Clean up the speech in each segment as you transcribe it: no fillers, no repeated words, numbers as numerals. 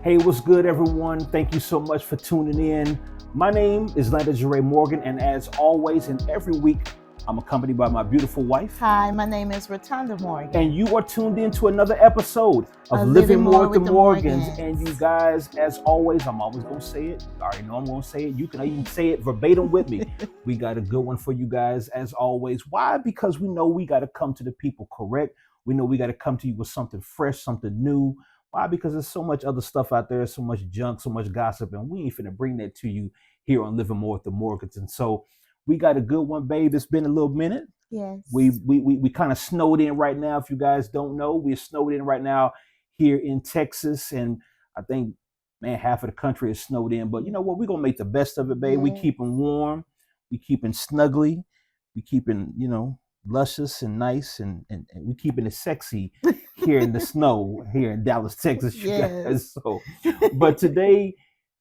Hey, what's good, everyone? Thank you so much for tuning in. My name is Landa Jere Morgan, and as always, and every week, I'm accompanied by my beautiful wife. Hi, my name is Rotunda Morgan. And you are tuned in to another episode of Living More with the Morgans. And you guys, as always, I'm always going to say it. I already know I'm going to say it. You can even say it verbatim with me. We got a good one for you guys, as always. Why? Because we know we got to come to the people correct. We know we got to come to you with something fresh, something new. Why? Because there's so much other stuff out there, so much junk, so much gossip, and we ain't finna bring that to you here on Living More with the Morgans. And so we got a good one, babe. It's been a little minute. Yes. We kind of snowed in right now. If you guys don't know, we're snowed in right now here in Texas, and I think, man, half of the country is snowed in. But you know what? We're gonna make the best of it, babe. We keeping warm, we keeping snuggly, we keeping, luscious and nice, and we keeping it sexy here in the snow here in Dallas, Texas. Yes. So, but today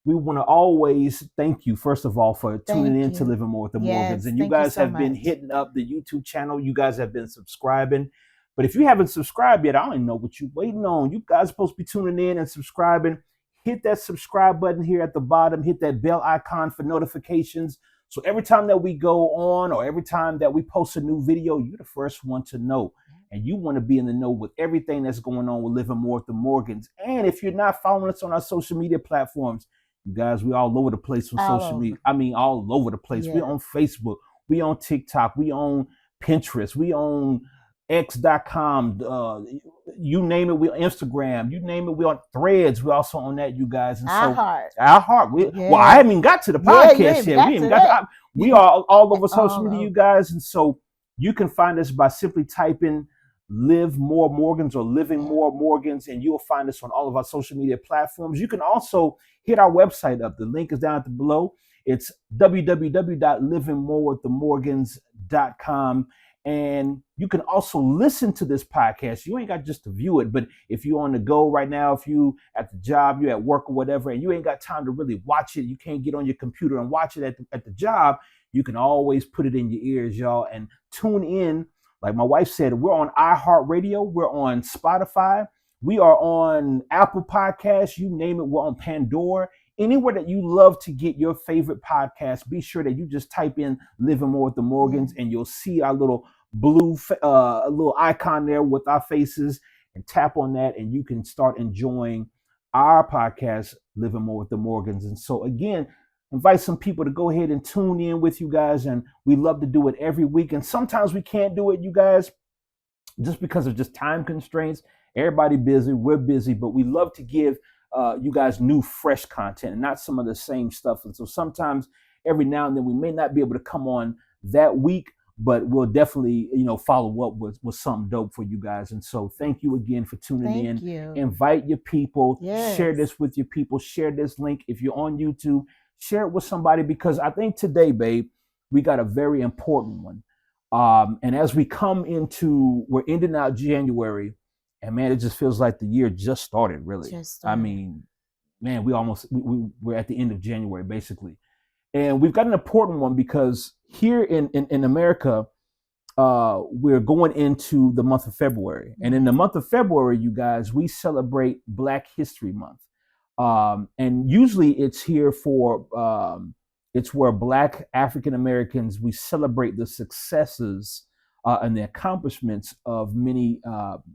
we want to always thank you, first of all, for tuning in to Living More with the Morgans. And you guys have been hitting up the YouTube channel. You guys have been subscribing. But if you haven't subscribed yet, I don't even know what you're waiting on. You guys are supposed to be tuning in and subscribing. Hit that subscribe button here at the bottom. Hit that bell icon for notifications. So every time that we go on or every time that we post a new video, you're the first one to know. And you want to be in the know with everything that's going on with Living More with the Morgans. And if you're not following us on our social media platforms, you guys, we're all over the place on social media. I mean, all over the place. Yeah. We're on Facebook. We on TikTok. We on Pinterest. We on X.com. You name it, we on Instagram. You name it, we on Threads. We're also on that, you guys. And Our heart. Well, I haven't even got to the podcast yet. We haven't got. We are all over social media, you guys. And so you can find us by simply typing Live More Morgans or Living More Morgans, and you'll find us on all of our social media platforms. You can also hit our website up. The link is down at the below. It's www.livingmorewiththemorgans.com. And you can also listen to this podcast. You ain't got just to view it, but if you're on the go right now, if you at the job, you're at work or whatever, and you ain't got time to really watch it, you can't get on your computer and watch it at the job, you can always put it in your ears, y'all, and tune in. Like my wife said, we're on iHeartRadio, we're on Spotify, we are on Apple Podcasts, you name it, we're on Pandora. Anywhere that you love to get your favorite podcast, be sure that you just type in Living More with the Morgans, and you'll see our little blue little icon there with our faces, and tap on that, and you can start enjoying our podcast, Living More with the Morgans. And so again, invite some people to go ahead and tune in with you guys, and we love to do it every week. And sometimes we can't do it, you guys, just because of just time constraints. Everybody busy, we're busy, but we love to give you guys new, fresh content and not some of the same stuff. And so sometimes, every now and then, we may not be able to come on that week, but we'll definitely, follow up with something dope for you guys. And so thank you again for tuning in. Invite your people, share this with your people, share this link. If you're on YouTube, share it with somebody, because I think today, babe, we got a very important one. And as we we're ending out January, and man, it just feels like the year just started, really. I mean, man, we're at the end of January, basically. And we've got an important one because here in America, we're going into the month of February. And in the month of February, you guys, we celebrate Black History Month. And usually it's here it's where Black African Americans, we celebrate the successes and the accomplishments of many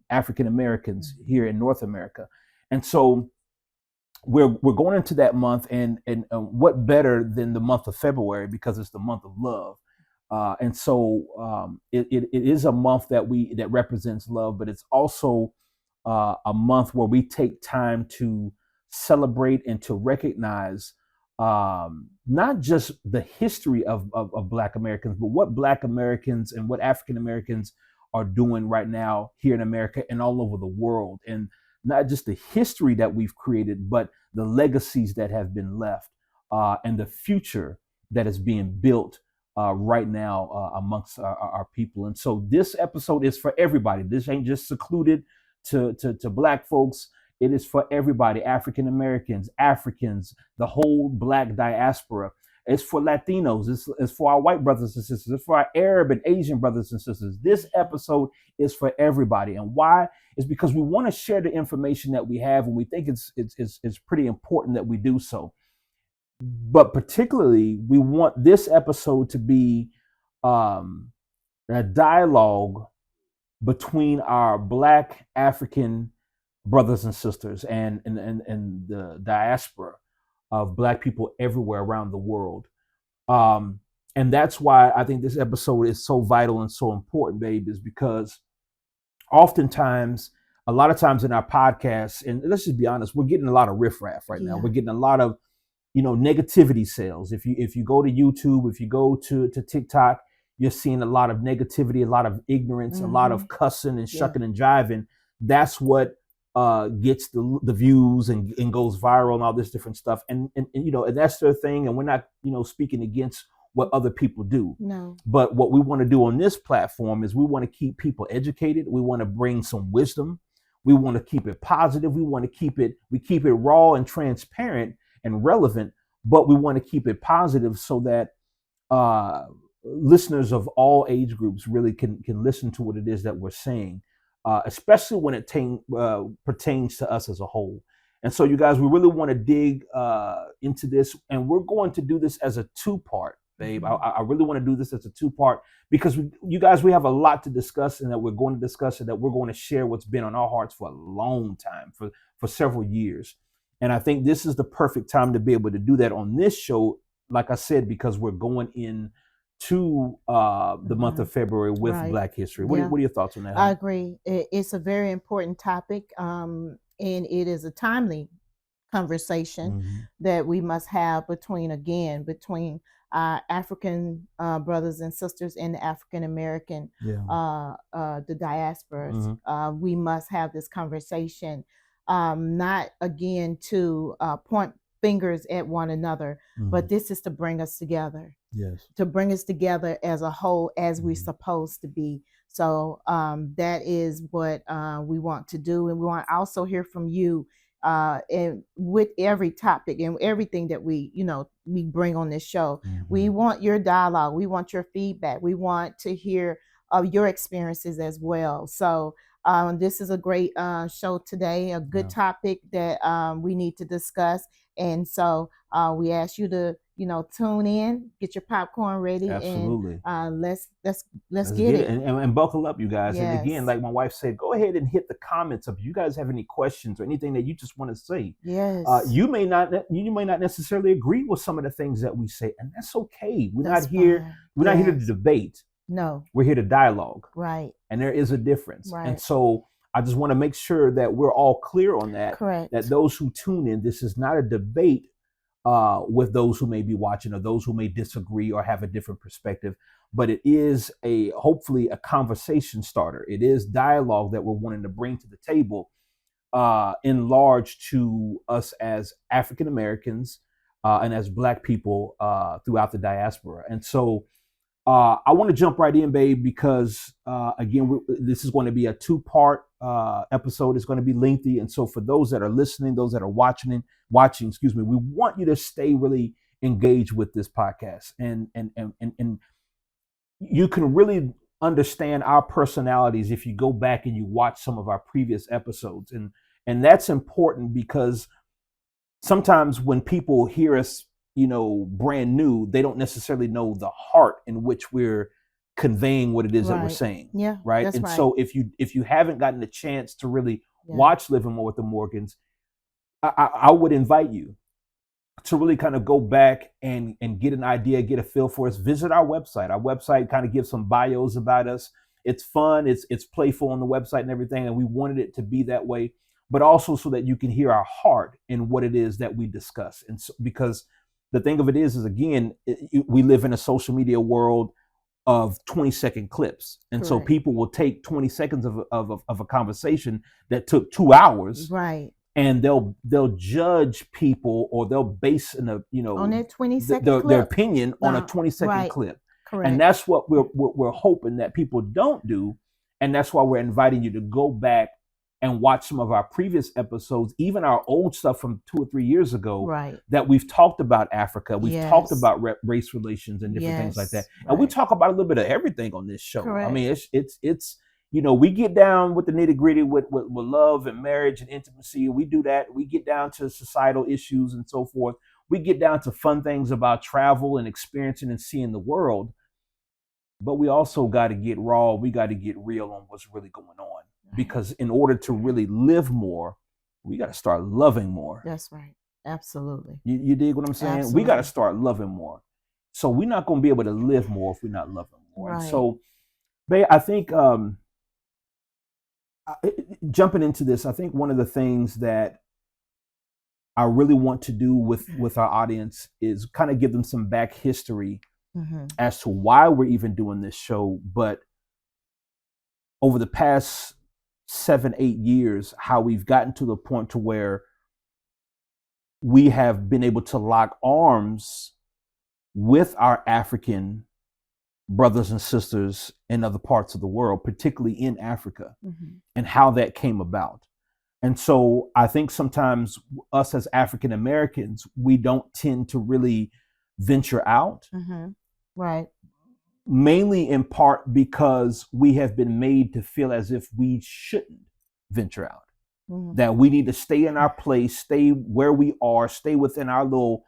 African Americans here in North America. And so we're going into that month, and what better than the month of February, because it's the month of love. And so it is a month that represents love, but it's also a month where we take time to celebrate and to recognize not just the history of Black Americans, but what Black Americans and what African Americans are doing right now here in America and all over the world. And not just the history that we've created, but the legacies that have been left and the future that is being built right now amongst our people. And so this episode is for everybody. This ain't just secluded to Black folks. It is for everybody, African Americans, Africans, the whole Black diaspora. It's for Latinos. It's for our white brothers and sisters. It's for our Arab and Asian brothers and sisters. This episode is for everybody. And why? Is because we want to share the information that we have, and we think it's pretty important that we do so. But particularly, we want this episode to be a dialogue between our Black African brothers and sisters and the diaspora of Black people everywhere around the world. And that's why I think this episode is so vital and so important, babe, is because oftentimes, a lot of times in our podcasts, and let's just be honest, we're getting a lot of riffraff right now. We're getting a lot of, negativity sales. If you go to YouTube, if you go to TikTok, you're seeing a lot of negativity, a lot of ignorance, a lot of cussing and shucking and jiving. That's what gets the views and goes viral and all this different stuff. And that's their thing. And we're not, speaking against what other people do. No. But what we want to do on this platform is we want to keep people educated. We want to bring some wisdom. We want to keep it positive. We keep it raw and transparent and relevant, but we want to keep it positive so that listeners of all age groups really can listen to what it is that we're saying, especially when it pertains to us as a whole. And so, you guys, we really want to dig into this, and we're going to do this as a two-part, babe. I really want to do this as a two-part because we have a lot to discuss, and that we're going to discuss, and that we're going to share what's been on our hearts for a long time, for several years. And I think this is the perfect time to be able to do that on this show, like I said, because we're going into the month of February with Black History. What are your thoughts on that? I agree. It's a very important topic, and it is a timely conversation that we must have between our African brothers and sisters and the African American, the diasporas. We must have this conversation, not again to point fingers at one another, but this is to bring us together. Yes. To bring us together as a whole, as we're supposed to be. So that is what we want to do, and we want to also hear from you. And with every topic and everything that we bring on this show, we want your dialogue. We want your feedback. We want to hear your experiences as well. So this is a great show today, a good topic that we need to discuss. And so we ask you to, tune in, get your popcorn ready. Absolutely. And let's get it. And buckle up, you guys. Yes. And again, like my wife said, go ahead and hit the comments up. If you guys have any questions or anything that you just want to say, yes, you may not necessarily agree with some of the things that we say, and that's okay. We're not here to debate. No, we're here to dialogue. Right. And there is a difference. Right. And so I just want to make sure that we're all clear on that. Correct. That those who tune in, this is not a debate with those who may be watching or those who may disagree or have a different perspective, but it is hopefully a conversation starter. It is dialogue that we're wanting to bring to the table, in large, to us as African Americans and as Black people throughout the diaspora. And so I want to jump right in, babe, because again, this is going to be a two-part episode. It's going to be lengthy, and so for those that are listening, those that are watching, we want you to stay really engaged with this podcast, and you can really understand our personalities if you go back and you watch some of our previous episodes, and that's important because sometimes when people hear us, brand new, they don't necessarily know the heart in which we're conveying what it is that we're saying. Yeah. Right. That's and right. so if you haven't gotten the chance to really watch Living More with the Morgans, I would invite you to really kind of go back and get an idea, get a feel for us. Visit our website. Our website kind of gives some bios about us. It's fun. It's playful on the website and everything. And we wanted it to be that way, but also so that you can hear our heart in what it is that we discuss. And so, because the thing of it is again, we live in a social media world of 20-second clips. And so people will take 20 seconds of a conversation that took 2 hours. Right. And they'll judge people, or they'll base on that 20-second their opinion on a 20-second clip. Correct. And that's what we're hoping that people don't do. And that's why we're inviting you to go back and watch some of our previous episodes, even our old stuff from 2 or 3 years ago, Right. that we've talked about Africa, we've talked Yes. about race relations and different things like that, Yes. and we Right. talk about a little bit of everything on this show. I Correct. mean, it's we get down with the nitty gritty with love and marriage and intimacy. We do that. We get down to societal issues and so forth. We get down to fun things about travel and experiencing and seeing the world. But we also got to get raw. We got to get real on what's really going on. Because in order to really live more, we got to start loving more. That's right. Absolutely. You dig what I'm saying? Absolutely. We got to start loving more. So we're not going to be able to live more if we're not loving more. Right. And so, babe, I think jumping into this, I think one of the things that I really want to do with our audience is kind of give them some back history as to why we're even doing this show. But over the past 7-8 years, how we've gotten to the point to where we have been able to lock arms with our African brothers and sisters in other parts of the world, particularly in Africa, and how that came about. And so I think sometimes us as African Americans, we don't tend to really venture out. Right. Mainly in part because we have been made to feel as if we shouldn't venture out. That we need to stay in our place, stay where we are, stay within our little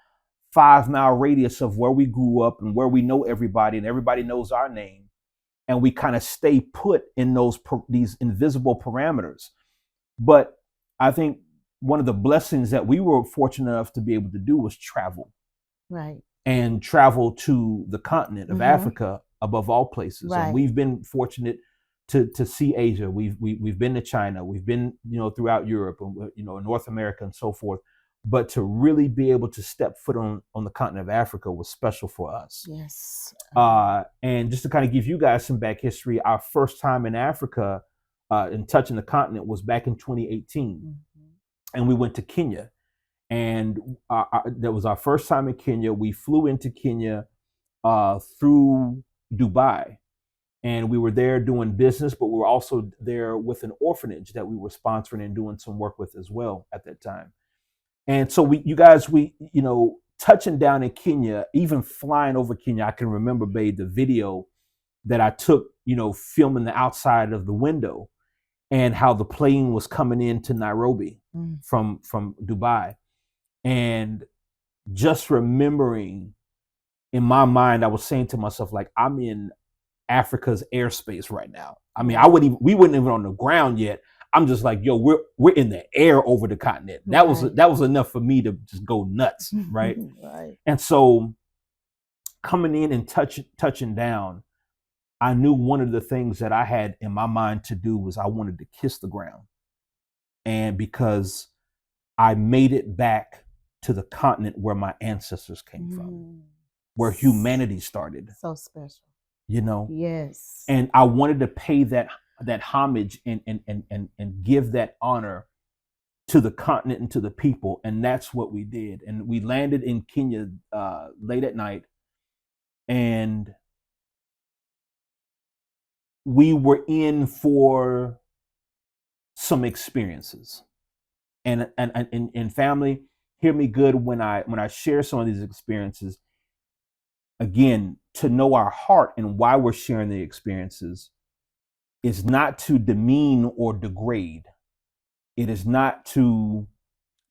5-mile radius of where we grew up and where we know everybody and everybody knows our name. And we kind of stay put in these invisible parameters. But I think one of the blessings that we were fortunate enough to be able to do was travel. Right. And travel to the continent of Africa above all places. Right. And we've been fortunate to see Asia. We've been to China. We've been, throughout Europe and, North America and so forth. But to really be able to step foot on the continent of Africa was special for us. Yes. And just to kind of give you guys some back history, our first time in Africa and touching the continent was back in 2018. And we went to Kenya. And that was our first time in Kenya. We flew into Kenya through Dubai. And we were there doing business, but we were also there with an orphanage that we were sponsoring and doing some work with as well at that time. And so we touching down in Kenya, even flying over Kenya, I can remember, babe, the video that I took, filming the outside of the window and how the plane was coming into Nairobi from Dubai. And just remembering in my mind, I was saying to myself, like, I'm in Africa's airspace right now. I mean, we weren't even on the ground yet. I'm just like, yo, we're in the air over the continent. That was enough for me to just go nuts, right? Right. And so coming in and touching down, I knew one of the things that I had in my mind to do was I wanted to kiss the ground. And because I made it back to the continent where my ancestors came from, where humanity started. So special. Yes. And I wanted to pay that homage and give that honor to the continent and to the people. And that's what we did. And we landed in Kenya late at night. And we were in for some experiences. And family, hear me good when I share some of these experiences. Again, to know our heart and why we're sharing the experiences is not to demean or degrade. It is not to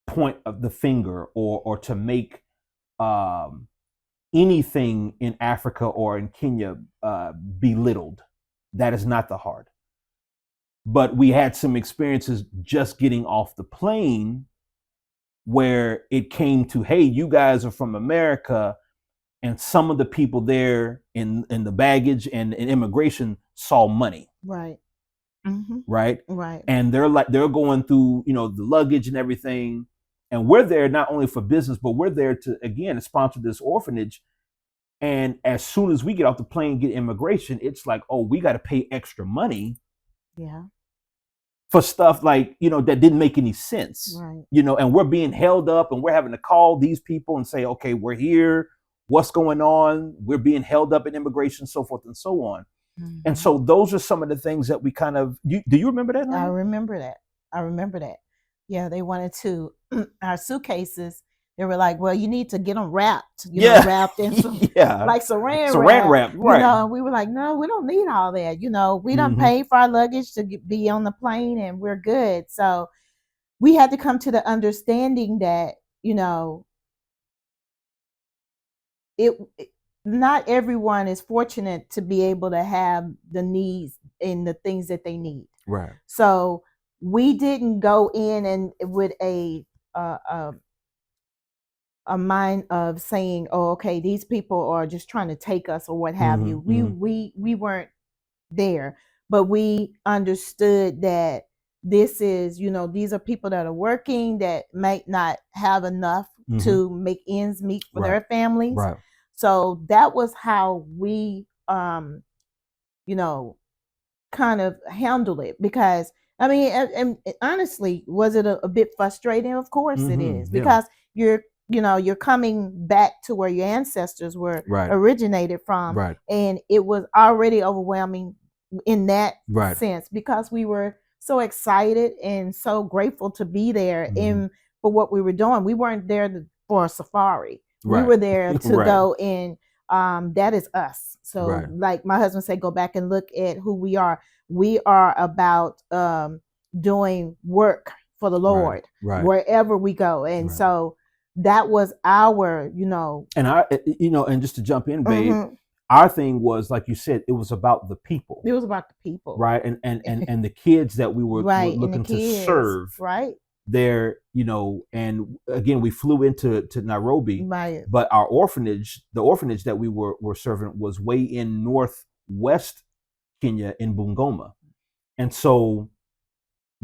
point the finger or to make anything in Africa or in Kenya belittled. That is not the heart. But we had some experiences just getting off the plane where it came to, hey, you guys are from America. And some of the people there in the baggage and in immigration saw money. Right. Right. Right. And they're going through, the luggage and everything. And we're there not only for business, but we're there to, again, sponsor this orphanage. And as soon as we get off the plane, get immigration, it's like, oh, we got to pay extra money. Yeah. For stuff like, that didn't make any sense. Right. And we're being held up and we're having to call these people and say, okay, we're here. What's going on? We're being held up in immigration, so forth and so on. And so those are some of the things that we kind of, do you remember that, honey? I remember that. I remember that. Yeah, they wanted to our suitcases. They were like, "Well, you need to get them wrapped, Yeah. wrapped in some Yeah. like saran Saran wrap, wrap, right. And we were like, "No, we don't need all that. We don't Hmm. pay for our luggage to be on the plane, and we're good." So we had to come to the understanding that it not everyone is fortunate to be able to have the needs and the things that they need. Right. So we didn't go in and with uh, uh, a mind of saying, "Oh, okay, these people are just trying to take us or what have you." We weren't there, but we understood that this is, these are people that are working that might not have enough to make ends meet for their families. Right. So that was how we, you know, kind of handle it. Because I mean, and honestly, was it a bit frustrating? Of course it is, Yeah. because you're coming back to where your ancestors were Right. originated from, Right. and it was already overwhelming in that Right. sense, because we were so excited and so grateful to be there Mhm. for what we were doing. We weren't there for a safari. We Right. were there to Right. go in. That is us. So, Right. like my husband said, go back and look at who we are. We are about doing work for the Lord Right. wherever we go. And Right. so that was our, And and just to jump in, babe, mhm. our thing was, like you said, it was about the people, It was about the people, right? And the kids that we were right? And the looking to kids, serve right? there, and again, we flew into Nairobi, Right. but our orphanage, the orphanage that we were serving, was way in northwest Kenya in Bungoma. And so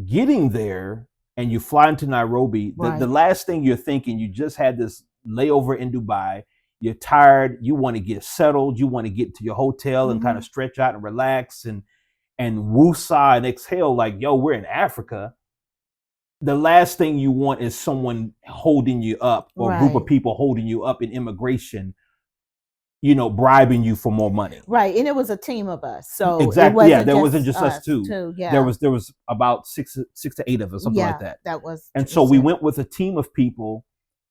getting there, and you fly into Nairobi, Right. the last thing you're thinking, you just had this layover in Dubai, you're tired, you want to get settled, you want to get to your hotel and kind of stretch out and relax and woosah and exhale like, yo, we're in Africa. The last thing you want is someone holding you up, or a group of Right. people holding you up in immigration, bribing you for more money. Right. And it was a team of us. So Exactly. Yeah, there wasn't just just us two. Yeah. There was about six to eight of us, something like that. That was. And so we went with a team of people,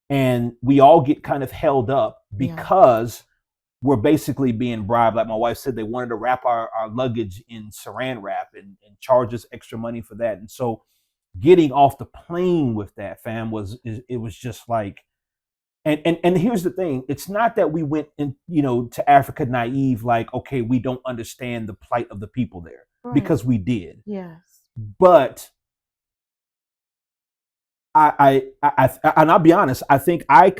and we all get kind of held up because we're basically being bribed. Like my wife said, they wanted to wrap our luggage in saran wrap and charge us extra money for that. And so getting off the plane with that, fam, was just like, and here's the thing, it's not that we went in, to Africa naive, like, okay, we don't understand the plight of the people there, because we did. Yes. But I and I'll be honest, I think I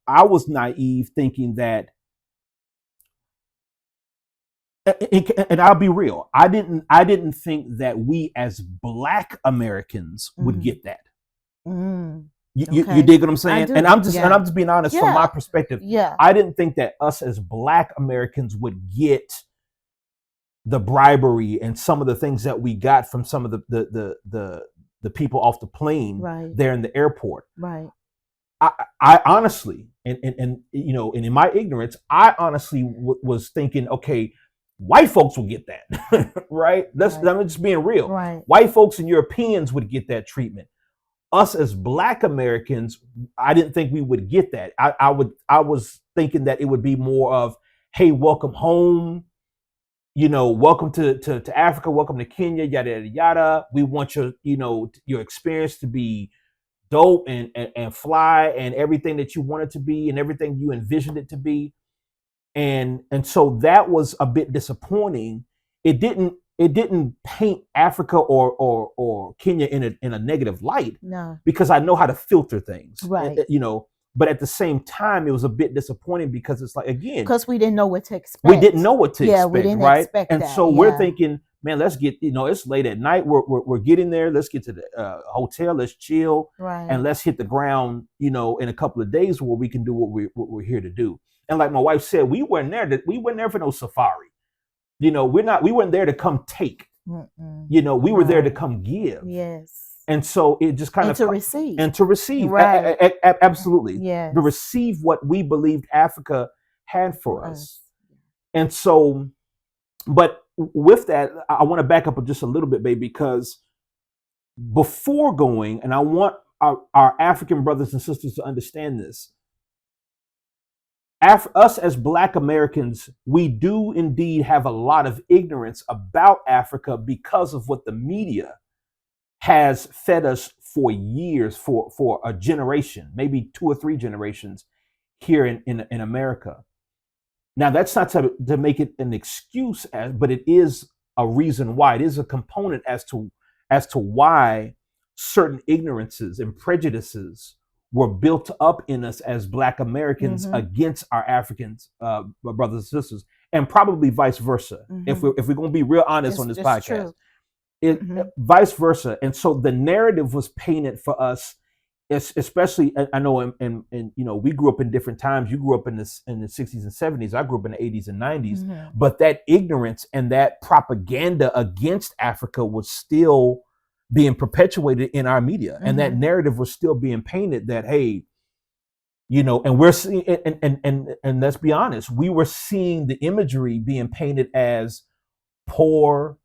was naive, thinking that, and I'll be real, I didn't think that we as Black Americans would get that. You dig what I'm saying? And I'm just being honest, from my perspective. Yeah. I didn't think that us as Black Americans would get the bribery and some of the things that we got from some of the people off the plane there in the airport. Right. I honestly, and in my ignorance, I honestly was thinking, okay, white folks will get that, right? I'm just being real. Right. White folks and Europeans would get that treatment. Us as Black Americans, I didn't think we would get that. I was thinking that it would be more of, hey, welcome home, welcome to Africa, welcome to Kenya, yada yada yada. We want your experience to be dope and fly and everything that you want it to be and everything you envisioned it to be. And so that was a bit disappointing. It didn't paint Africa or Kenya in a negative light. No. Because I know how to filter things. Right. But at the same time, it was a bit disappointing, because it's like, again, because we didn't know what to expect. We didn't know what to expect. We didn't right? expect and that. So we're thinking, man, let's get, it's late at night. We're getting there. Let's get to the hotel. Let's chill. Right. And let's hit the ground, in a couple of days where we can do what we're here to do. And like my wife said, we weren't there for no safari. We weren't there to come take. We were there to come give. Yes. And so it just kind of to receive. And to receive. Right. Absolutely. Yes. To receive what we believed Africa had for us. And so, but with that, I want to back up just a little bit, babe, because before going, and I want our African brothers and sisters to understand this. Us as Black Americans, we do indeed have a lot of ignorance about Africa because of what the media has fed us for years, for a generation, maybe 2 or 3 generations here in America. Now, that's not to make it an excuse, but it is a reason why. It is a component as to why certain ignorances and prejudices were built up in us as Black Americans against our Africans, brothers and sisters, and probably vice versa. If we're going to be real honest on this podcast, vice versa. And so the narrative was painted for us, especially, I know, and we grew up in different times. You grew up in the 60s and 70s. I grew up in the 80s and 90s. But that ignorance and that propaganda against Africa was still being perpetuated in our media, and that narrative was still being painted that, hey, and we're seeing, and let's be honest, we were seeing the imagery being painted as poor,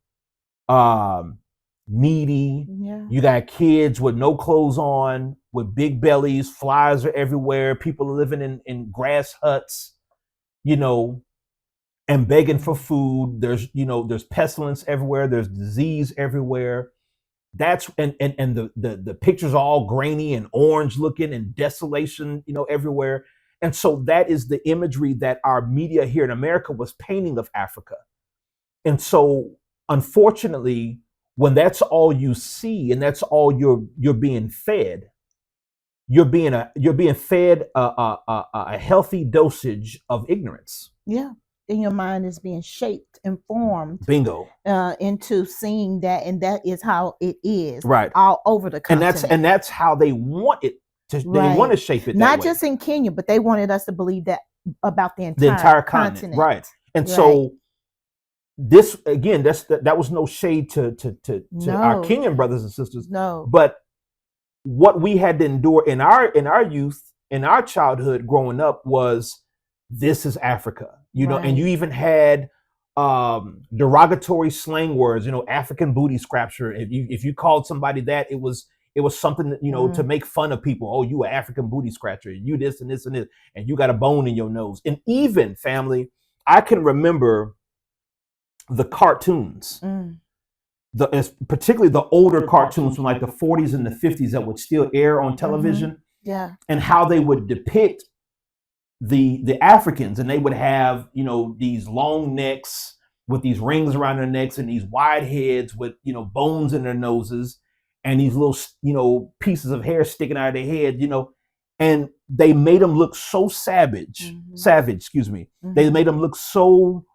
needy. You got kids with no clothes on, with big bellies, flies are everywhere, people are living in grass huts, and begging for food. There's pestilence everywhere, there's disease everywhere. That's and the pictures are all grainy and orange looking and desolation, everywhere. And so that is the imagery that our media here in America was painting of Africa. And so, unfortunately, when that's all you see and that's all you're being fed, you're being fed a healthy dosage of ignorance. Yeah, and your mind is being shaped and formed. Bingo. Into seeing that, and that is how it is. Right. All over the continent. And that's how they want it to. Right. They want to shape it. Not that just way. In Kenya, but they wanted us to believe that about the entire continent. Right. And so. This again, that was no shade to our Kenyan brothers and sisters. No. But what we had to endure in our youth, in our childhood growing up, was this is Africa. Right. And you even had derogatory slang words, African booty scratcher. If you called somebody that, it was something that, to make fun of people. Oh, you an African booty scratcher, you this and this and this, and you got a bone in your nose. And even, family, I can remember the cartoons, particularly the older cartoons from like the 40s and the 50s that would still air on television, and how they would depict the Africans, and they would have these long necks with these rings around their necks and these wide heads with bones in their noses and these little pieces of hair sticking out of their head, and they made them look so savage. They made them look so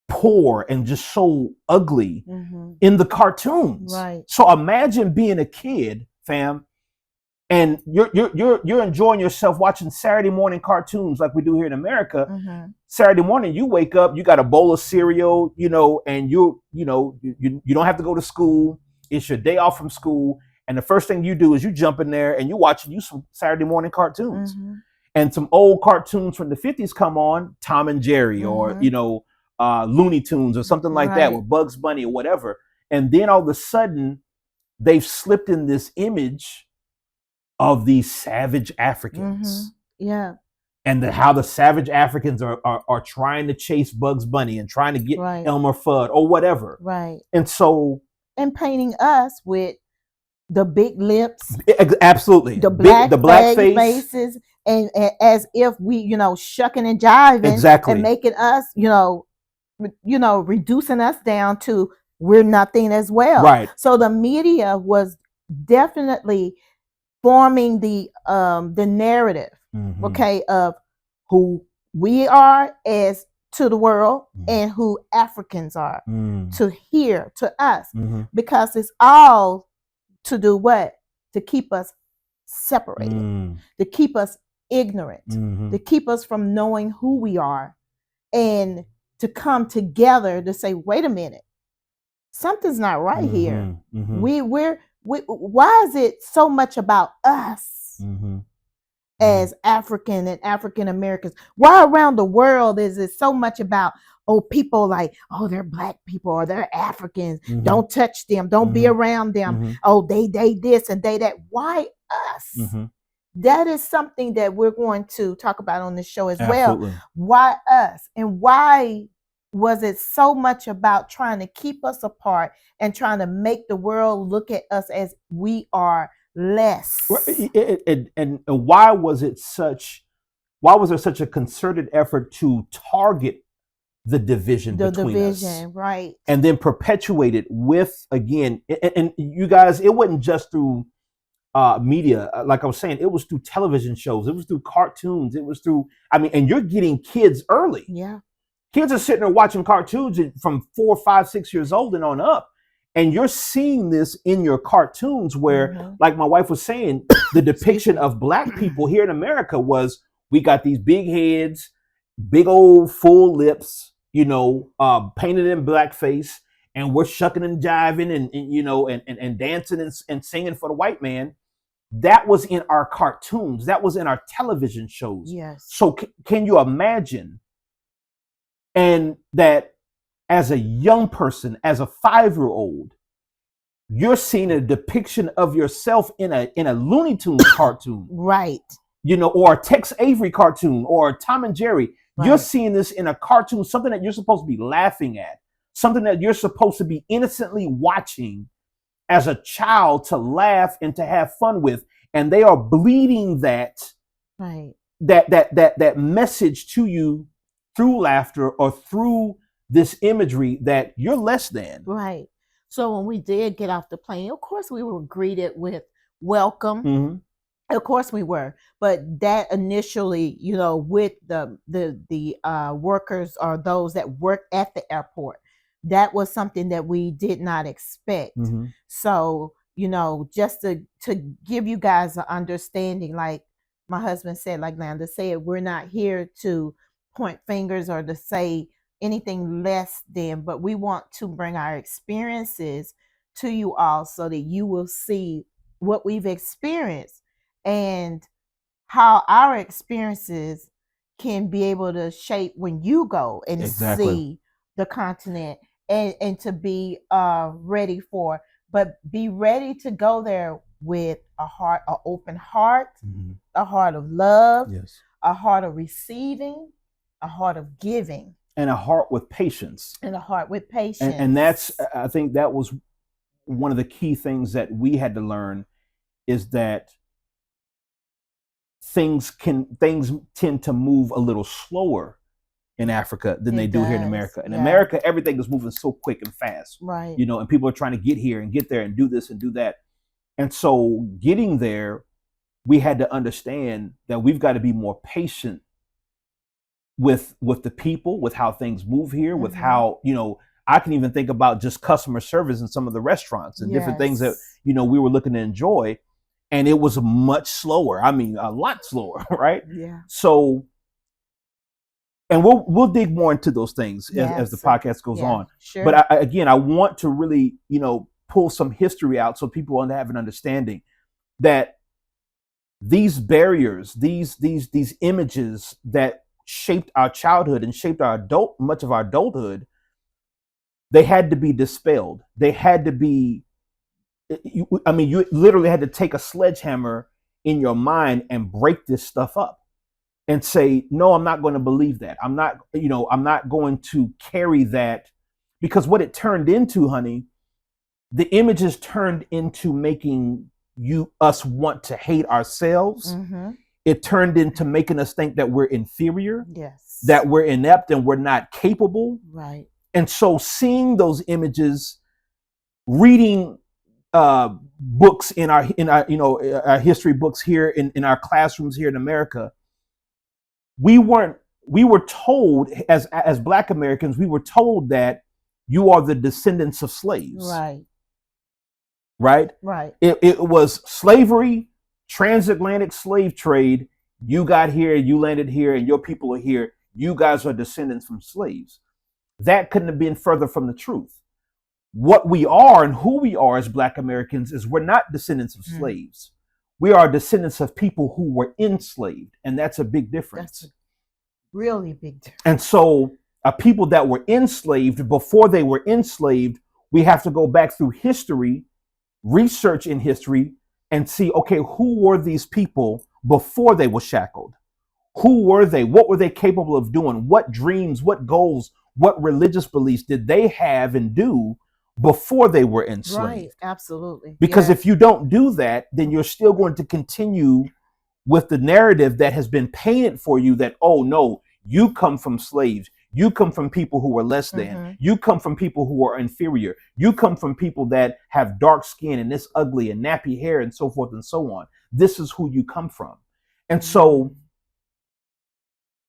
poor and just so ugly in the cartoons. Right. So imagine being a kid, fam, and you're enjoying yourself watching Saturday morning cartoons like we do here in America. Saturday morning, you wake up, you got a bowl of cereal, and you don't have to go to school. It's your day off from school, and the first thing you do is you jump in there and you're watching some Saturday morning cartoons. And some old cartoons from the 50s come on, Tom and Jerry, or Looney Tunes or something like that, with Bugs Bunny or whatever. And then all of a sudden, they've slipped in this image of these savage Africans. Yeah. And how the savage Africans are trying to chase Bugs Bunny and trying to get Elmer Fudd or whatever. Right. And so. And painting us with the big lips. Absolutely. The black faces. And as if we, shucking and jiving. And making us, reducing us down to we're nothing as well. Right. So the media was definitely forming the narrative, of who we are as to the world and who Africans are to us, because it's all to do what? To keep us separated, to keep us ignorant, to keep us from knowing who we are, and to come together to say, wait a minute, something's not right here. Why is it so much about us as African and African Americans? Why around the world is it so much about, people like, oh, they're black people or they're Africans. Mhm. Don't touch them. Don't be Mhm. around them. Mhm. Oh, they this and they that. Why us? Mhm. That is something that we're going to talk about on the show as Absolutely. well. Why us? And why was it so much about trying to keep us apart and trying to make the world look at us as we are less? And why was it such? Why was there such a concerted effort to target the division The between us, division, right? and then perpetuate it with, again, and you guys, it wasn't just through media. Like I was saying, it was through television shows, it was through cartoons, it was through, I mean, and you're getting kids early. Yeah. Kids are sitting there watching cartoons from 4, 5, 6 years old and on up. And you're seeing this in your cartoons where, like my wife was saying, the depiction of black people here in America was, we got these big heads, big old full lips, painted in blackface, and we're shucking and jiving and dancing and singing for the white man. That was in our cartoons. That was in our television shows. Yes. So can you imagine? And that as a young person, as a 5-year-old, you're seeing a depiction of yourself in a Looney Tunes cartoon. Right. Or a Tex Avery cartoon or Tom and Jerry. Right. You're seeing this in a cartoon, something that you're supposed to be laughing at, something that you're supposed to be innocently watching as a child, to laugh and to have fun with. And they are bleeding that message to you through laughter or through this imagery that you're less than. Right. So when we did get off the plane, of course we were greeted with welcome. Mm-hmm. Of course we were, but that initially, with the workers or those that work at the airport, that was something that we did not expect. Mm-hmm. So, just to give you guys an understanding, like my husband said, like Landa said, we're not here to point fingers or to say anything less than, but we want to bring our experiences to you all so that you will see what we've experienced and how our experiences can be able to shape when you go and see the continent and to be ready for, but be ready to go there with an open heart, mm-hmm. a heart of love, yes. a heart of receiving, a heart of giving. And a heart with patience. And a heart with patience. And that's, I think that was one of the key things that we had to learn, is that things tend to move a little slower in Africa than they do here in America. In America, everything is moving so quick and fast. Right. And people are trying to get here and get there and do this and do that. And so getting there, we had to understand that we've got to be more patient with the people, with how things move here, mm-hmm. with how, I can even think about just customer service in some of the restaurants and different things that, we were looking to enjoy. And it was much slower. I mean, a lot slower, right? Yeah. So, and we'll dig more into those things as the podcast goes on. Sure. But I want to really, pull some history out so people have an understanding that these barriers, these images that shaped our childhood and shaped much of our adulthood, they had to be dispelled. They had to be. You literally had to take a sledgehammer in your mind and break this stuff up and say, no, I'm not going to believe that. I'm not going to carry that, because what it turned into, honey, the images turned into making us want to hate ourselves. Mm-hmm. It turned into making us think that we're inferior, yes, that we're inept and we're not capable. Right. And so seeing those images, reading books in our our history books here in our classrooms here in America, we were told as Black Americans, we were told that you are the descendants of slaves. Right. It was slavery, transatlantic slave trade. You got here, you landed here, and your people are here. You guys are descendants from slaves. That couldn't have been further from the truth. What we are and who we are as Black Americans is we're not descendants of slaves. We are descendants of people who were enslaved. And that's a big difference. That's a really big difference. And so people that were enslaved before they were enslaved. We have to go back through history, research in history, and see, okay, who were these people before they were shackled? Who were they? What were they capable of doing? What dreams, what goals, what religious beliefs did they have and do before they were enslaved? Right, absolutely. Because Yes. if you don't do that, then you're still going to continue with the narrative that has been painted for you that, oh no, you come from slaves. You come from people who are less than. You come from people who are inferior. You come from people that have dark skin and this ugly and nappy hair and so forth and so on. This is who you come from. And so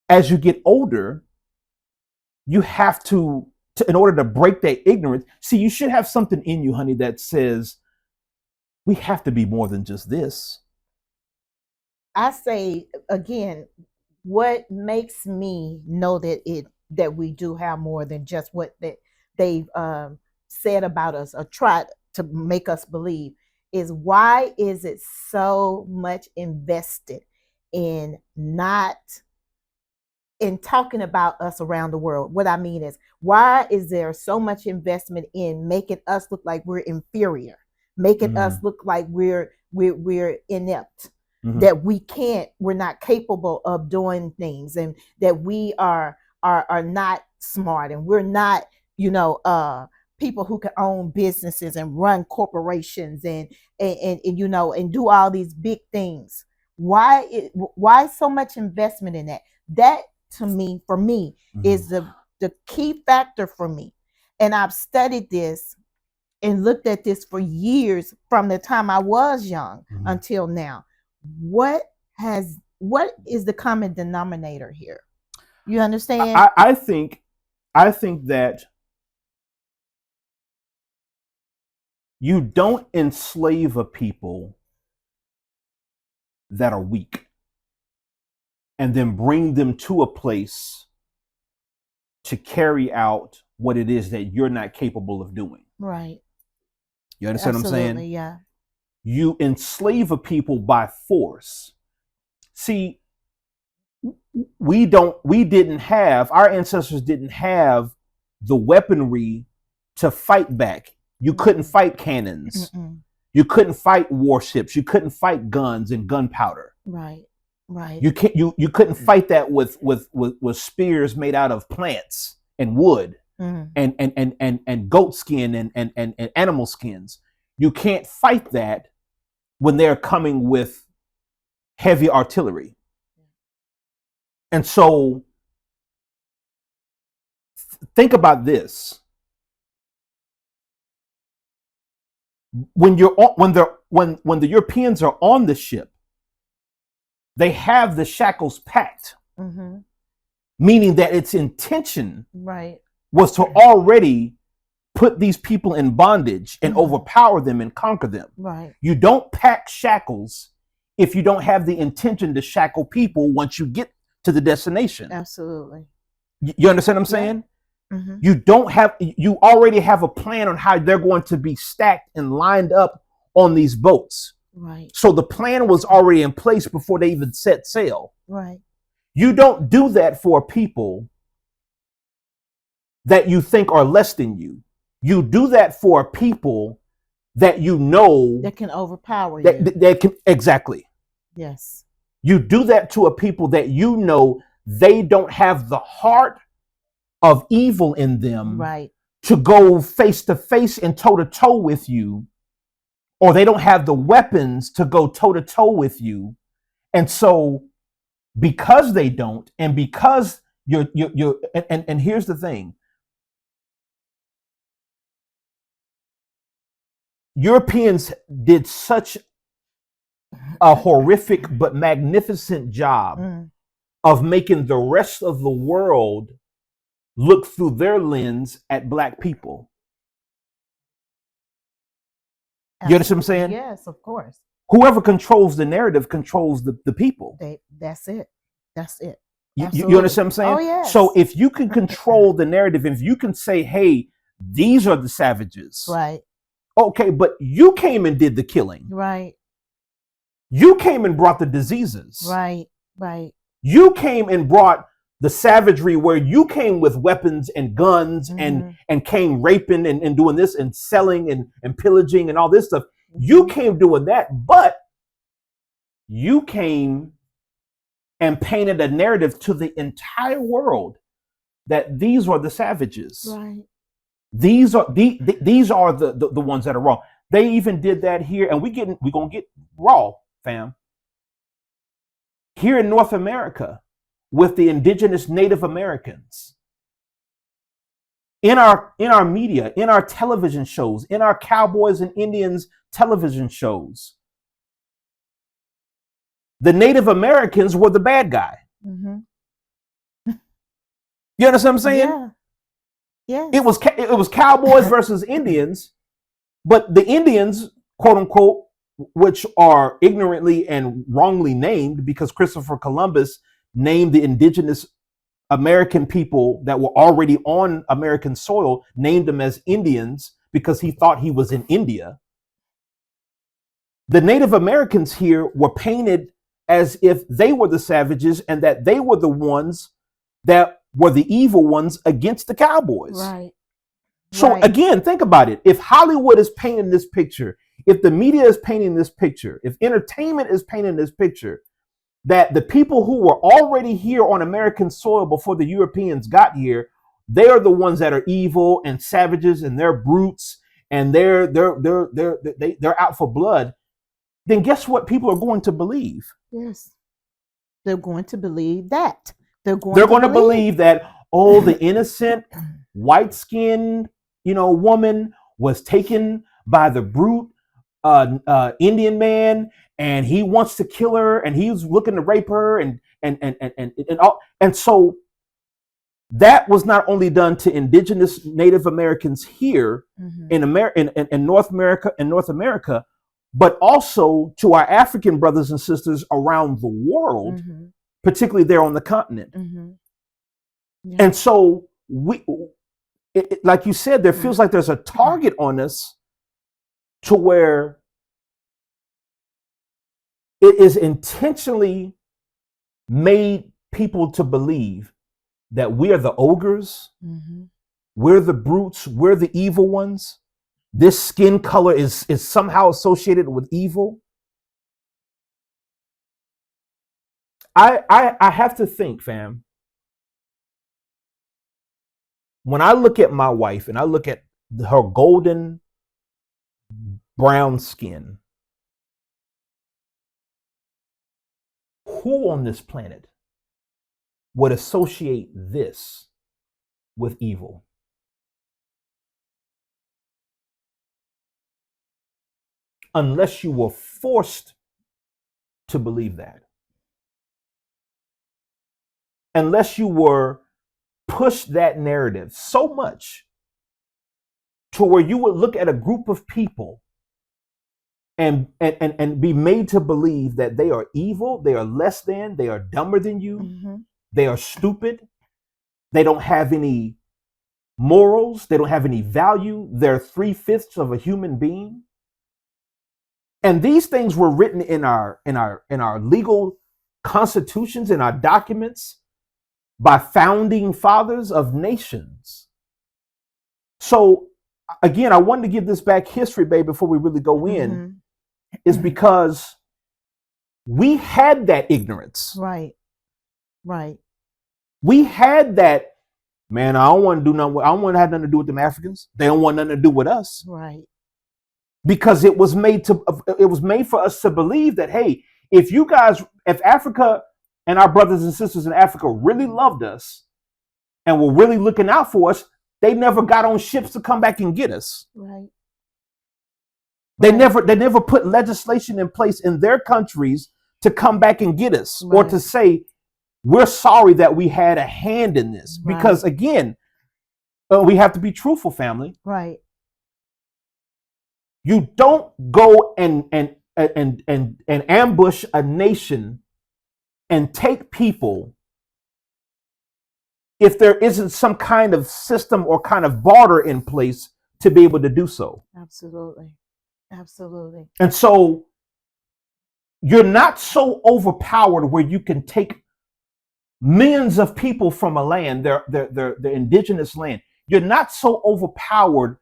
as you get older, you have to in order to break that ignorance, see, you should have something in you, honey, that says we have to be more than just this. I say again, what makes me know that we do have more than just what they've said about us or tried to make us believe is why is it so much invested in not in talking about us around the world? What I mean is, why is there so much investment in making us look like we're inferior, making us look like we're inept, that we're not capable of doing things, and that we are not smart, and we're not, people who can own businesses and run corporations and and do all these big things. Why so much investment in that? That to me, for me, is the key factor for me. And I've studied this and looked at this for years from the time I was young until now. What is the common denominator here? You understand? I think that you don't enslave a people that are weak and then bring them to a place to carry out what it is that you're not capable of doing. Right. You understand what I'm saying? Yeah. You enslave a people by force. See, our ancestors didn't have the weaponry to fight back. You couldn't fight cannons. You couldn't fight warships. You couldn't fight guns and gunpowder. Right. You couldn't fight that with spears made out of plants and wood and goat skin and animal skins. You can't fight that when they're coming with heavy artillery. And so think about this. When the Europeans are on the ship, they have the shackles packed, meaning that its intention was to already put these people in bondage and overpower them and conquer them. Right. You don't pack shackles if you don't have the intention to shackle people once you get to the destination. Absolutely. You understand what I'm saying? You already have a plan on how they're going to be stacked and lined up on these boats. Right. So the plan was already in place before they even set sail. Right. You don't do that for people that you think are less than you. You do that for people that you know that can overpower you. That can, exactly. Yes. You do that to a people that you know they don't have the heart of evil in them to go face to face and toe to toe with you, or they don't have the weapons to go toe to toe with you. And so because they don't, and because you're and here's the thing. Europeans did such a horrific but magnificent job of making the rest of the world look through their lens at Black people. You understand what I'm saying? Yes, of course. Whoever controls the narrative controls the people. That's it. You understand what I'm saying? Oh, yes. So if you can control the narrative, if you can say, hey, these are the savages. Right. Okay, but you came and did the killing. Right. You came and brought the diseases. Right. You came and brought the savagery where you came with weapons and guns and came raping and doing this and selling and pillaging and all this stuff. You came doing that, but you came and painted a narrative to the entire world that these are the savages. Right. These are these are the ones that are wrong. They even did that here, and we're gonna get raw, fam. Here in North America, with the indigenous Native Americans, in our media, in our television shows, in our Cowboys and Indians television shows, the Native Americans were the bad guy. Mm-hmm. You understand what I'm saying? Yeah. Yeah. It was Cowboys versus Indians, but the Indians, quote unquote, which are ignorantly and wrongly named because Christopher Columbus named the indigenous American people that were already on American soil, named them as Indians because he thought he was in India. The Native Americans here were painted as if they were the savages and that they were the ones that were the evil ones against the Cowboys. Right. So again, think about it. If Hollywood is painting this picture, if the media is painting this picture, if entertainment is painting this picture, that the people who were already here on American soil before the Europeans got here, they are the ones that are evil and savages and they're brutes and they're out for blood, then guess what people are going to believe? Yes. They're going to believe that. They're going to believe that, oh, the innocent white-skinned, woman was taken by the brute Indian man, and he wants to kill her, and he's looking to rape her, and all. And so that was not only done to indigenous Native Americans here in North America, but also to our African brothers and sisters around the world, particularly there on the continent. Yeah. And so like you said, there feels like there's a target on us to where it is intentionally made people to believe that we are the ogres, we're the brutes, we're the evil ones. This skin color is somehow associated with evil. I have to think, fam, when I look at my wife and I look at her golden brown skin, who on this planet would associate this with evil? Unless you were forced to believe that. Unless you were pushed that narrative so much to where you would look at a group of people and be made to believe that they are evil, they are less than, they are dumber than you, they are stupid, they don't have any morals, they don't have any value, they're 3/5 of a human being. And these things were written in our legal constitutions, in our documents, by founding fathers of nations. So again, I wanted to give this back history, babe, before we really go in, is because we had that ignorance. Right. We had that, man, I don't want to do nothing. I don't want to have nothing to do with them Africans. They don't want nothing to do with us. Right. Because it was made for us to believe that, hey, if Africa and our brothers and sisters in Africa really loved us and were really looking out for us, they never got on ships to come back and get us. Right. They never put legislation in place in their countries to come back and get us, or to say, we're sorry that we had a hand in this. Because again, we have to be truthful, family. Right. You don't go and ambush a nation and take people if there isn't some kind of system or kind of barter in place to be able to do so. Absolutely. And so you're not so overpowered where you can take millions of people from a land, their indigenous land. You're not so overpowered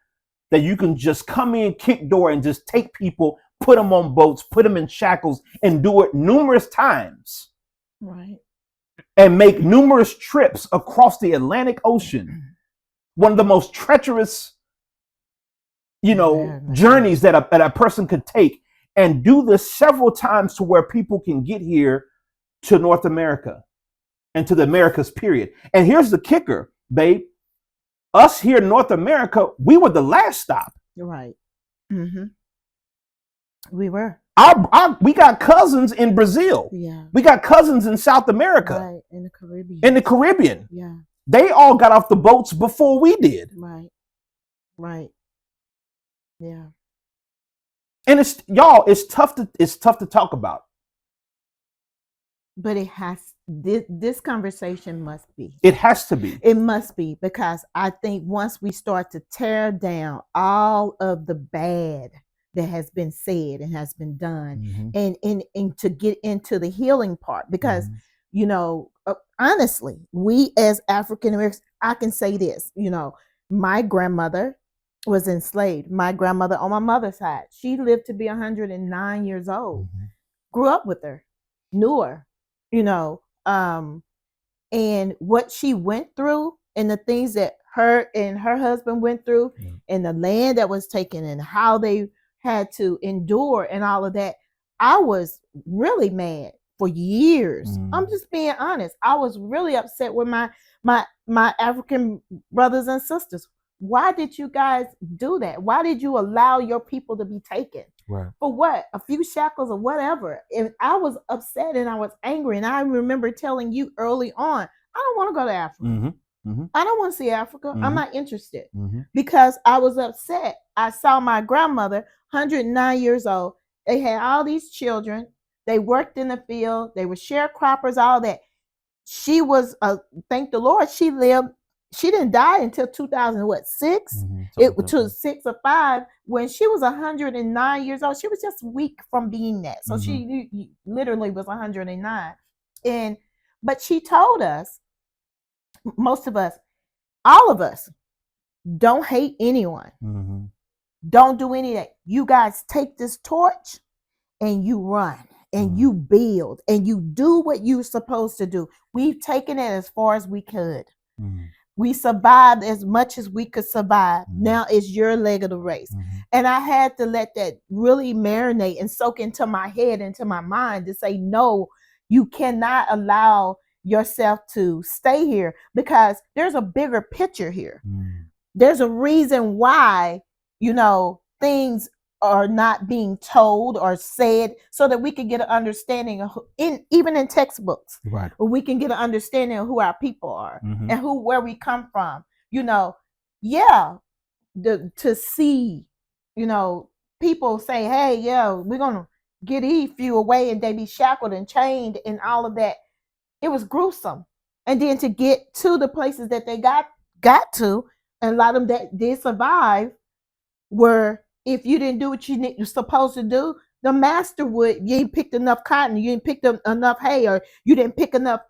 that you can just come in, kick door, and just take people, put them on boats, put them in shackles, and do it numerous times. Right. And make numerous trips across the Atlantic Ocean. One of the most treacherous, journeys that a person could take, and do this several times to where people can get here to North America and to the Americas, period. And here's the kicker, babe. Us here in North America, we were the last stop. Right. Mm-hmm. We were. We got cousins in Brazil. Yeah. We got cousins in South America. Right. In the Caribbean. In the Caribbean. Yeah. They all got off the boats before we did. Right. Right. Yeah. And it's tough to talk about. But it has, this conversation must be. It has to be. It must be, because I think once we start to tear down all of the bad that has been said and has been done, and to get into the healing part, because honestly, we as African Americans, I can say this, my grandmother was enslaved. My grandmother on my mother's side, she lived to be 109 years old. Grew up with her, knew her, and what she went through, and the things that her and her husband went through, and the land that was taken, and how they had to endure, and all of that. I was really mad for years. I'm just being honest. I was really upset with my African brothers and sisters. Why did you guys do that? Why did you allow your people to be taken? Right. For what? A few shackles or whatever. And I was upset and I was angry. And I remember telling you early on, I don't want to go to Africa. I don't want to see Africa. I'm not interested, because I was upset. I saw my grandmother, 109 years old. They had all these children. They worked in the field. They were sharecroppers, all that. She was, thank the Lord, she lived. She didn't die until 2006. It was to 6 or 5 when she was 109 years old. She was just weak from being that. So she literally was 109. But she told us, most of us, all of us, don't hate anyone. Don't do any of that. You guys take this torch and you run and you build and you do what you're supposed to do. We've taken it as far as we could. We survived as much as we could survive. Now it's your leg of the race. And I had to let that really marinate and soak into my head, into my mind, to say, no, you cannot allow yourself to stay here, because there's a bigger picture here. There's a reason why, things are not being told or said, so that we can get an understanding of even in textbooks, right? We can get an understanding of who our people are and where we come from. To see, people say, hey, we're gonna get these few away, and they be shackled and chained and all of that. It was gruesome. And then to get to the places that they got to, and a lot of them that did survive were, if you didn't do what you're supposed to do, the master would, you ain't picked enough cotton, you didn't pick enough hay, or you didn't pick enough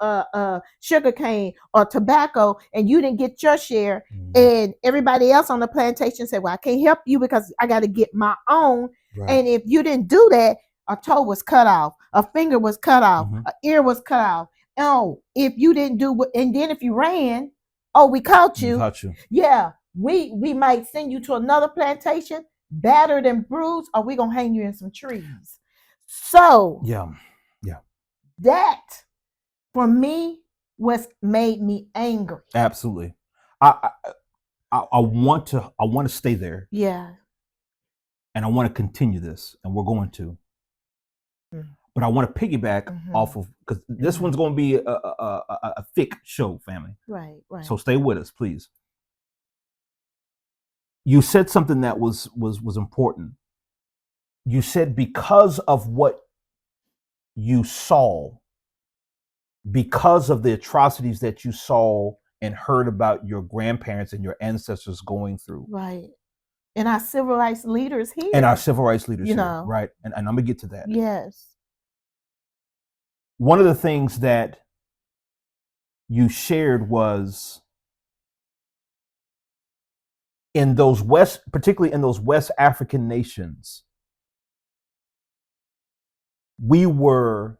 sugar cane or tobacco, and you didn't get your share. And everybody else on the plantation said, well, I can't help you because I got to get my own. Right. And if you didn't do that, a toe was cut off, a finger was cut off, an ear was cut off. Oh, if you didn't do what, and then if you ran, oh, we caught you. Yeah, we might send you to another plantation, battered and bruised, or we gonna hang you in some trees. So yeah, that for me made me angry. Absolutely. I want to stay there. Yeah. And I want to continue this, and we're going to. But I want to piggyback off of, because this one's going to be a thick show, family. Right. So stay with us, please. You said something that was important. You said, because of what you saw, because of the atrocities that you saw and heard about your grandparents and your ancestors going through. Right. And our civil rights leaders here. Right. And I'm going to get to that. Yes. One of the things that you shared was in those particularly in those West African nations, we were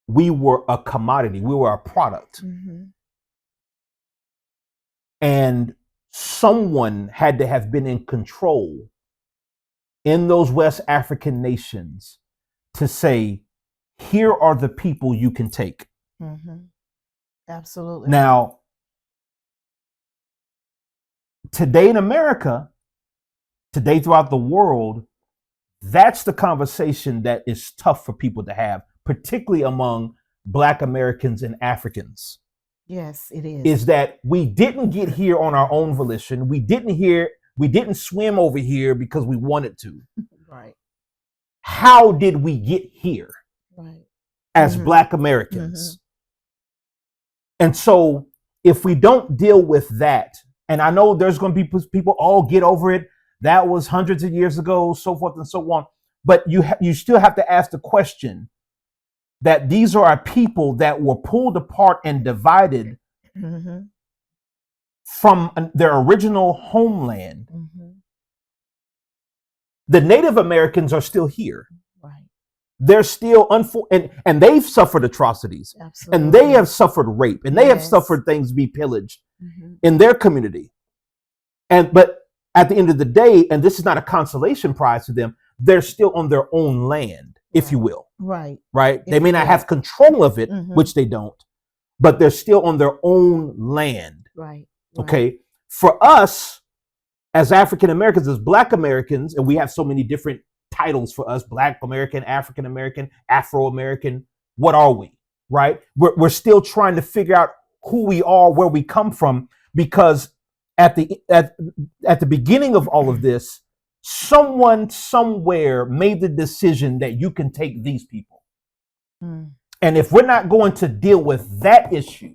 a commodity, we were a product. Mm-hmm. And someone had to have been in control in those West African nations to say, here are the people you can take. Mm-hmm. Absolutely. Now, today in America, today throughout the world, that's the conversation that is tough for people to have, particularly among Black Americans and Africans. Yes, it is. Is that we didn't get here on our own volition. We didn't swim over here because we wanted to. Right. How did we get here? Right. As Mm-hmm. Black Americans? Mm-hmm. And so if we don't deal with that, and I know there's going to be people, all get over it. That was hundreds of years ago, so forth and so on. But you still have to ask the question that these are our people that were pulled apart and divided mm-hmm. from their original homeland. Mm-hmm. The Native Americans are still here. Right. They're still and they've suffered atrocities. Absolutely. And they have suffered rape, and they have suffered things be pillaged mm-hmm. in their community. But at the end of the day, and this is not a consolation prize to them, they're still on their own land, if you will. Right. Right. They may not have control of it, mm-hmm. which they don't, but they're still on their own land. Right. Okay. For us as African Americans, as Black Americans, and we have so many different titles for us: Black American, African American, Afro American. What are we? Right. We're still trying to figure out who we are, where we come from, because at the beginning of all of this, someone somewhere made the decision that you can take these people. Mm. And if we're not going to deal with that issue,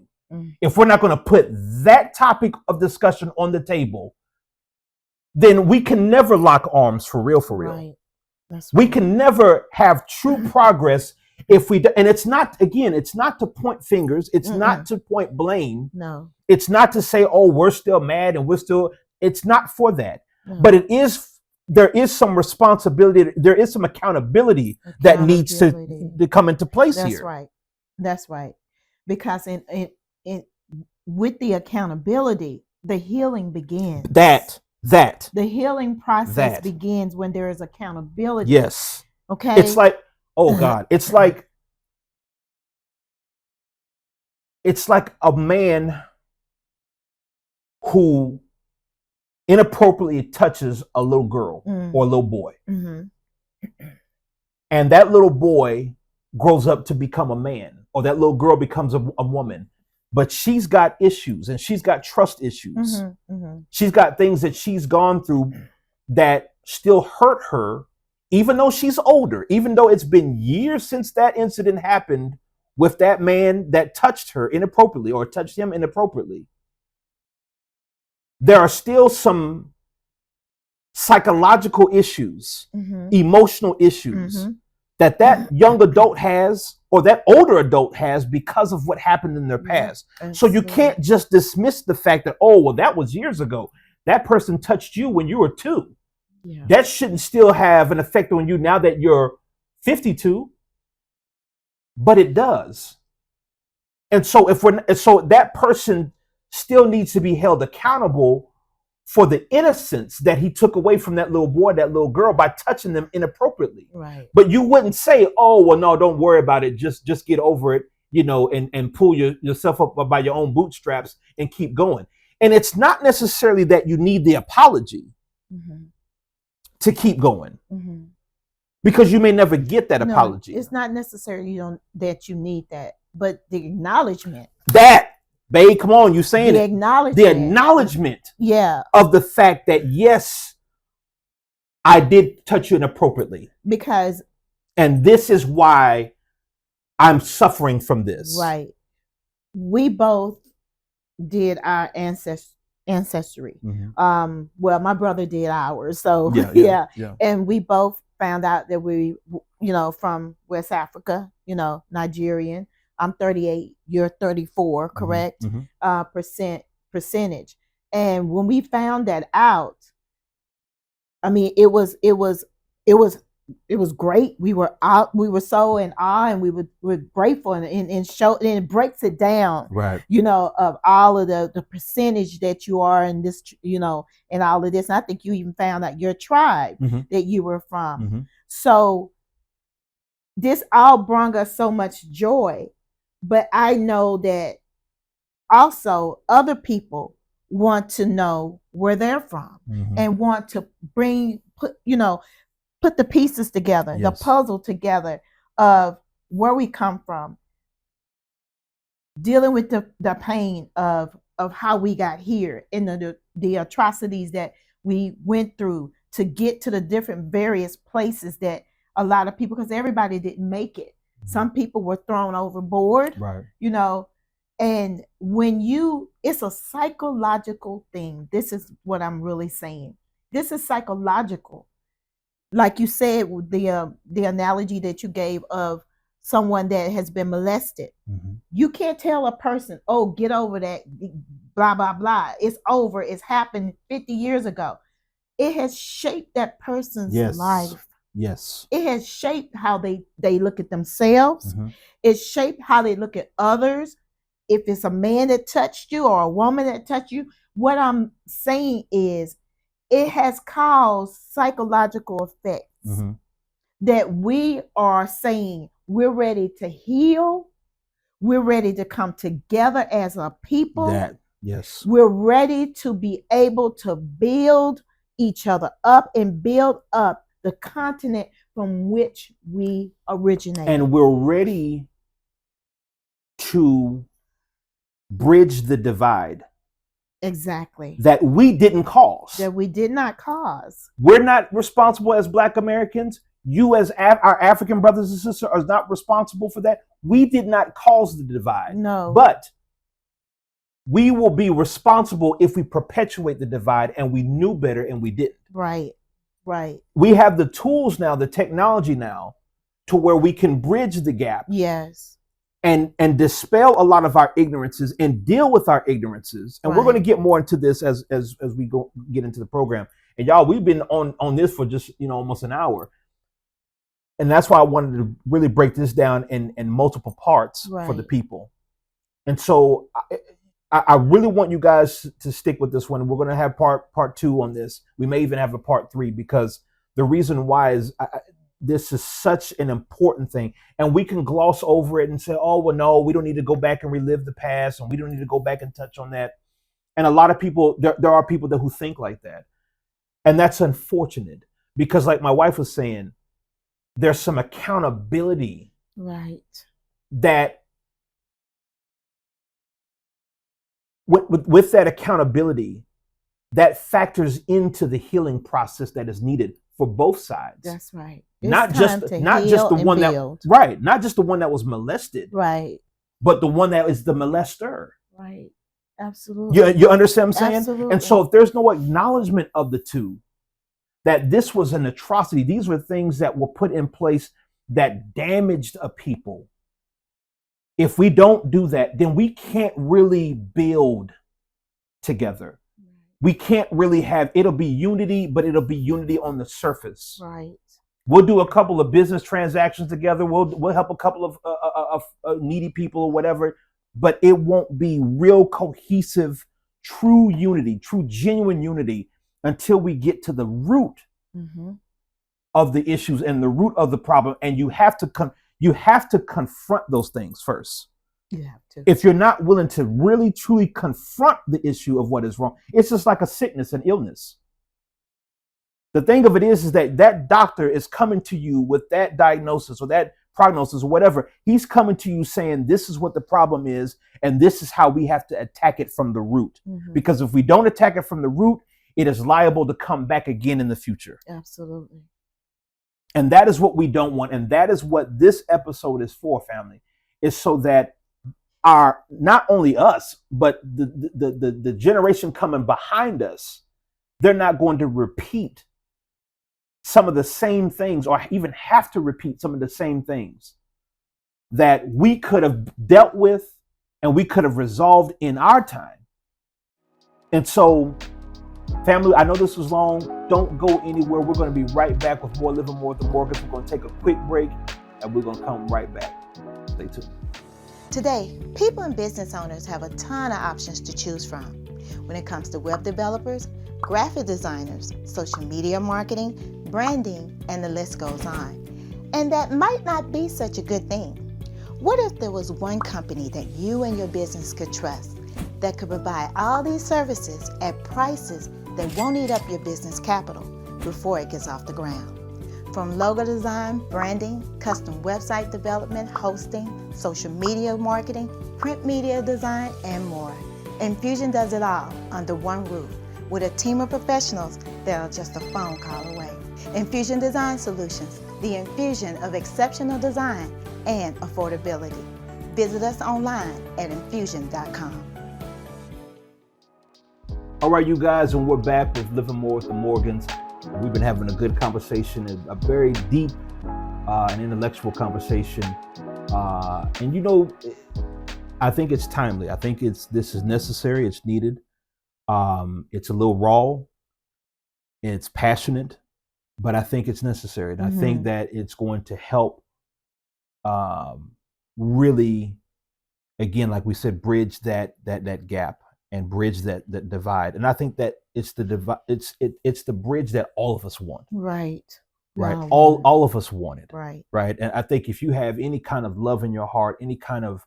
if we're not going to put that topic of discussion on the table, then we can never lock arms for real. Right. That's right. We can never have true progress if we do, and it's not to point fingers, it's not to point blame. No. It's not to say, oh, we're still mad and it's not for that. No. But there is some responsibility, there is some accountability that needs to come into place here. That's right. That's right. Because in with the accountability, the healing begins. The healing process begins when there is accountability. Yes. Okay. It's like, oh God, it's like a man who inappropriately touches a little girl or a little boy. Mm-hmm. And that little boy grows up to become a man, or that little girl becomes a woman. But she's got issues, and she's got trust issues. Mm-hmm, mm-hmm. She's got things that she's gone through that still hurt her, even though she's older, even though it's been years since that incident happened with that man that touched her inappropriately or touched him inappropriately. There are still some psychological issues, mm-hmm. emotional issues mm-hmm. that young adult has, or that older adult has, because of what happened in their past. So you can't just dismiss the fact that, oh, well, that was years ago. That person touched you when you were 2. Yeah. That shouldn't still have an effect on you now that you're 52, but it does. And so so that person still needs to be held accountable for the innocence that he took away from that little boy, that little girl, by touching them inappropriately. Right. But you wouldn't say, oh, well, no, don't worry about it. Just get over it, and pull yourself up by your own bootstraps and keep going. And it's not necessarily that you need the apology mm-hmm. to keep going, mm-hmm. because you may never get that apology. It's not necessarily that you need that, but the acknowledgement. Babe, come on, you saying the it. Acknowledgement. The acknowledgement of the fact that, yes, I did touch you inappropriately. And this is why I'm suffering from this. Right. We both did our ancestry. Mm-hmm. Well, my brother did ours. So, yeah. And we both found out that we, from West Africa, Nigerian. I'm 38, you're 34, correct? Percentage. And when we found that out, I mean, it was great. We were so in awe, and we're grateful, and show, and it breaks it down, right, of all of the percentage that you are in this, and all of this. And I think you even found out your tribe that you were from. So this all brought us so much joy, but I know that also other people want to know where they're from and want to put the pieces together, the puzzle together of where we come from, dealing with the pain of how we got here, and the atrocities that we went through to get to the different various places that a lot of people, because everybody didn't make it. Some people were thrown overboard, right. And it's a psychological thing. This is what I'm really saying. This is psychological. Like you said, the analogy that you gave of someone that has been molested. You can't tell a person, oh, get over that, blah, blah, blah. It's over. It's happened 50 years ago. It has shaped that person's life. Yes. It has shaped how they look at themselves. It's shaped how they look at others. If it's a man that touched you or a woman that touched you, what I'm saying is it has caused psychological effects that we are saying we're ready to heal. We're ready to come together as a people. Yes. We're ready to be able to build each other up and build up the continent from which we originate. And we're ready to bridge the divide. Exactly. That we didn't cause. That we did not cause. We're not responsible as Black Americans. You as our African brothers and sisters are not responsible for that. We did not cause the divide. No. But we will be responsible if we perpetuate the divide, and we knew better and we didn't. Right. Right. We have the tools now, the technology now, to where we can bridge the gap. Yes. And dispel a lot of our ignorances and deal with our ignorances. And we're going to get more into this as we get into the program. And y'all, we've been on this for just, almost an hour. And that's why I wanted to really break this down in multiple parts for the people. And so I really want you guys to stick with this one. We're going to have part 2 on this. We may even have a part 3, because the reason why is this is such an important thing. And we can gloss over it and say, oh, well, no, we don't need to go back and relive the past, and we don't need to go back and touch on that. And a lot of people, there are people who think like that. And that's unfortunate, because like my wife was saying, there's some accountability. Right. That with that accountability, that factors into the healing process that is needed for both sides. That's right. Not just the one not just the one that was molested. Right. But the one that is the molester. Right. Absolutely. You understand what I'm saying? Absolutely. And so if there's no acknowledgement of the two, that this was an atrocity, these were things that were put in place that damaged a people. If we don't do that, then we can't really build together. We can't really it'll be unity, but it'll be unity on the surface. Right. We'll do a couple of business transactions together. We'll help a couple of needy people or whatever, but it won't be real cohesive, true unity, true genuine unity until we get to the root of the issues and the root of the problem. And you have to confront those things first. You have to. If you're not willing to really truly confront the issue of what is wrong, it's just like a sickness, an illness. The thing of it is that doctor is coming to you with that diagnosis or that prognosis or whatever. He's coming to you saying, this is what the problem is, and this is how we have to attack it from the root. Because if we don't attack it from the root, it is liable to come back again in the future. Absolutely. And that is what we don't want. And that is what this episode is for, family, is so that not only us, but the generation coming behind us, they're not going to repeat some of the same things or even have to repeat some of the same things that we could have dealt with and we could have resolved in our time. And so, family, I know this was long. Don't go anywhere. We're going to be right back with more Living More with the Morgans. We're going to take a quick break and we're going to come right back. Stay tuned. Today, people and business owners have a ton of options to choose from when it comes to web developers, graphic designers, social media marketing, branding, and the list goes on. And that might not be such a good thing. What if there was one company that you and your business could trust that could provide all these services at prices that won't eat up your business capital before it gets off the ground? From logo design, branding, custom website development, hosting, social media marketing, print media design, and more. Infusion does it all under one roof with a team of professionals that are just a phone call away. Infusion Design Solutions, the infusion of exceptional design and affordability. Visit us online at infusion.com. All right, you guys, and we're back with Living More with the Morgans. We've been having a good conversation, a very deep and intellectual conversation. And you know, I think it's timely. I think this is necessary. It's needed. It's a little raw. It's passionate, but I think it's necessary. And I think that it's going to help really, again, like we said, bridge that gap and bridge that divide. And I think that it's the bridge that all of us want. Right. Right. All of us want it. Right. Right. And I think if you have any kind of love in your heart, any kind of,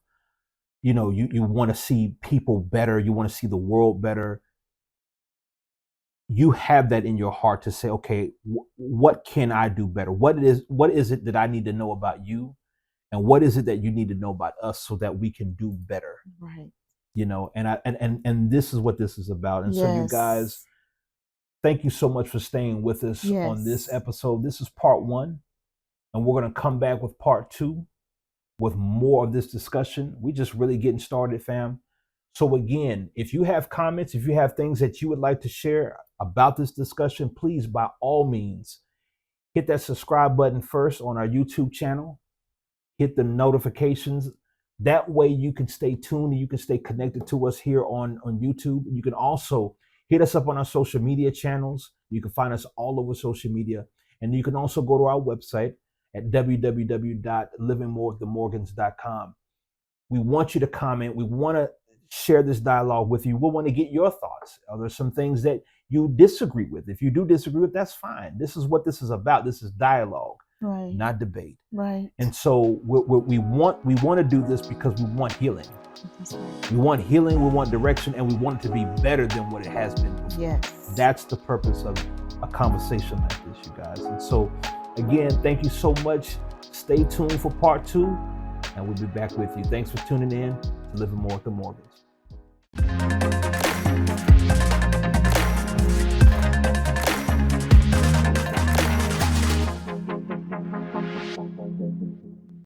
you know, you want to see people better, you want to see the world better, you have that in your heart to say, okay, what can I do better? What is it that I need to know about you? And what is it that you need to know about us so that we can do better? Right. You know, and this is what this is about. And so you guys, thank you so much for staying with us on this episode. This is part 1, and we're going to come back with part 2 with more of this discussion. We just really getting started, fam. So again, if you have comments, if you have things that you would like to share about this discussion, please, by all means, hit that subscribe button first on our YouTube channel. Hit the notifications. That way you can stay tuned and you can stay connected to us here on YouTube. You can also hit us up on our social media channels. You can find us all over social media. And you can also go to our website at www.livingmorewiththemorgans.com. We want you to comment. We want to share this dialogue with you. We want to get your thoughts. Are there some things that you disagree with? If you do disagree with, that's fine. This is what this is about. This is dialogue, right, not debate. Right. And so we want to do this because we want healing. Right. We want healing, we want direction, and we want it to be better than what it has been before. Yes. That's the purpose of a conversation like this, you guys. And so, again, thank you so much. Stay tuned for part 2, and we'll be back with you. Thanks for tuning in to Living More with the Morgans.